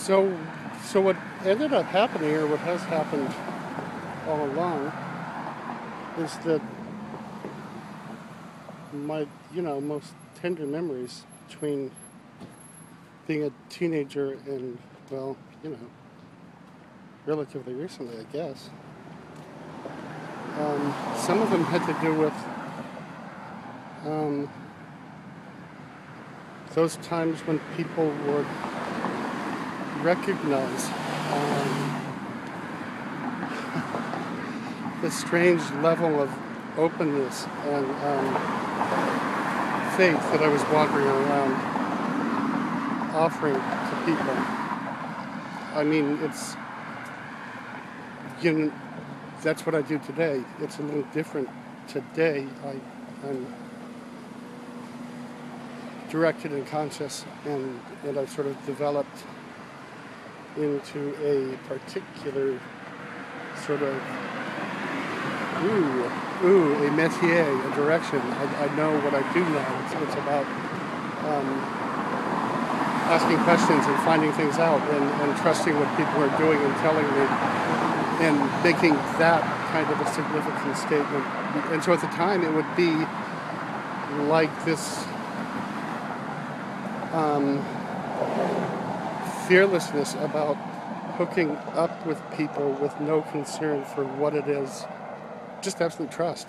So, so what ended up happening, or what has happened all along, is that my, most tender memories between being a teenager and, well, relatively recently, I guess. Some of them had to do with those times when people would recognize the strange level of openness and faith that I was wandering around offering to people. I mean, that's what I do today. It's a little different today. I'm directed and conscious, and I've sort of developed into a particular sort of a métier, a direction. I know what I do now. It's about asking questions and finding things out, and trusting what people are doing and telling me, and making that kind of a significant statement. And so at the time, it would be like this fearlessness about hooking up with people with no concern for what it is, just absolute trust.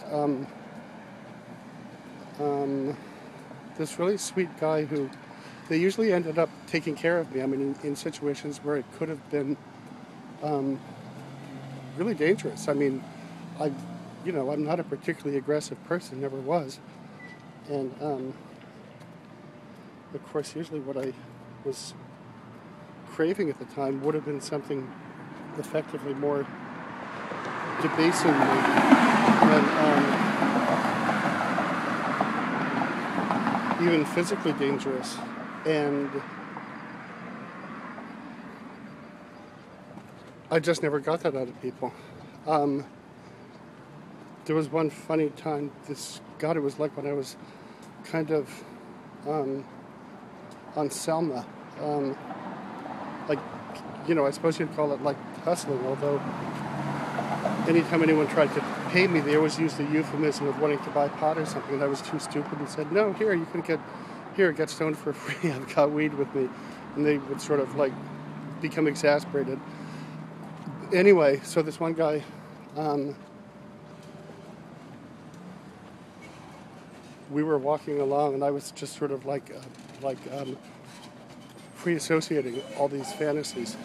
This really sweet guy who, they usually ended up taking care of me. I mean, in situations where it could have been really dangerous. I mean, I'm not a particularly aggressive person, never was. And of course, usually what I was craving at the time would have been something effectively more debasing me and even physically dangerous. And I just never got that out of people. There was one funny time, it was like when I was kind of on Selma. I suppose you'd call it like hustling, although anytime anyone tried to pay me, they always used the euphemism of wanting to buy pot or something, and I was too stupid and said, no, here, you can get stoned for free, I've got weed with me. And they would sort of become exasperated. Anyway, so this one guy, we were walking along, and I was just sort of pre-associating all these fantasies.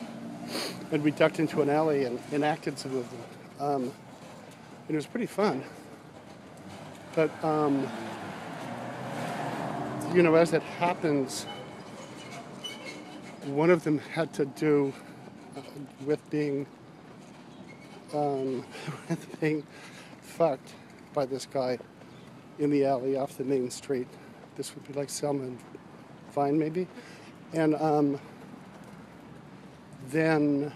And we ducked into an alley and enacted some of them. And it was pretty fun. But, as it happens, one of them had to do with being fucked by this guy in the alley off the main street. This would be like Selma and Vine, maybe. And then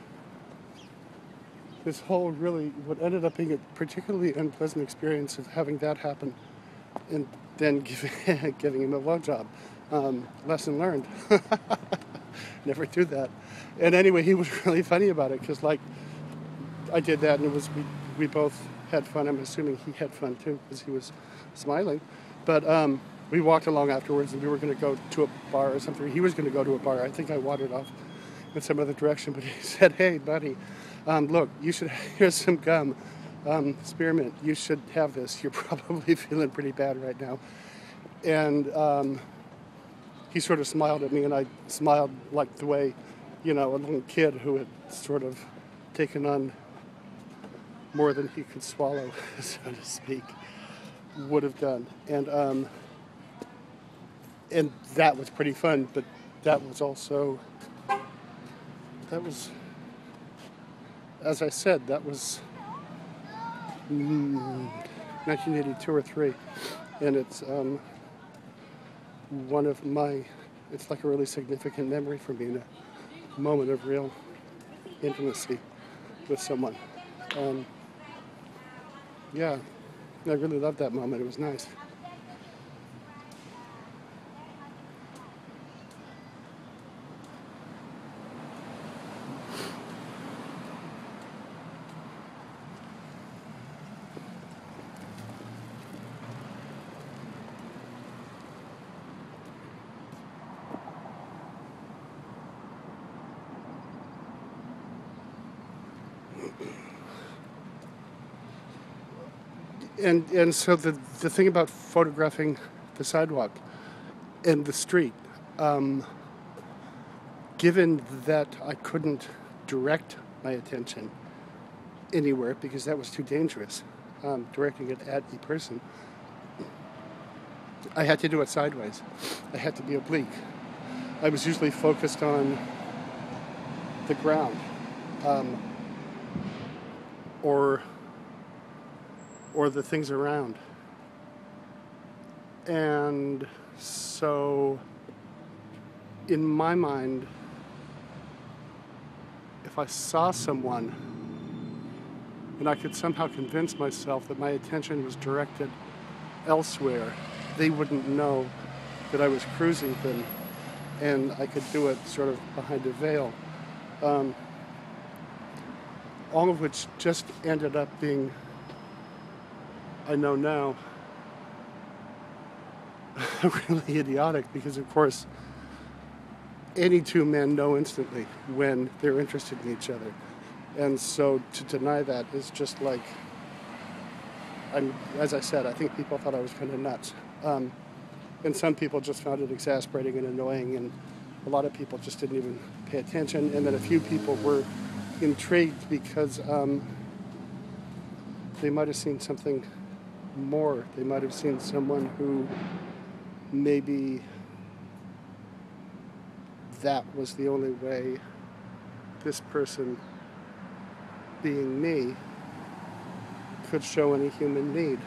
this whole what ended up being a particularly unpleasant experience of having that happen, and then giving him a blowjob. Lesson learned. Never do that. And anyway, he was really funny about it, because I did that, and we both had fun. I'm assuming he had fun too, because he was smiling. But we walked along afterwards, and we were going to go to a bar or something. He was going to go to a bar. I think I wandered off in some other direction, but he said, hey, buddy, look, here's some gum, spearmint. You should have this. You're probably feeling pretty bad right now. And he sort of smiled at me, and I smiled like the way, a little kid who had sort of taken on more than he could swallow, so to speak, would have done. And that was pretty fun, but that was, as I said, that was 1982 or 3, and it's it's like a really significant memory for me, a moment of real intimacy with someone. Yeah, I really loved that moment. It was nice. And so the thing about photographing the sidewalk and the street, given that I couldn't direct my attention anywhere because that was too dangerous, directing it at a person, I had to do it sideways. I had to be oblique. I was usually focused on the ground, or the things around. And so, in my mind, if I saw someone and I could somehow convince myself that my attention was directed elsewhere, they wouldn't know that I was cruising them, and I could do it sort of behind a veil. All of which just ended up being, I know now, really idiotic, because of course any two men know instantly when they're interested in each other, and so to deny that is just like, as I said, I think people thought I was kind of nuts, and some people just found it exasperating and annoying, and a lot of people just didn't even pay attention, and then a few people were intrigued because they might have seen something more. They might have seen someone who maybe that was the only way this person, being me, could show any human need.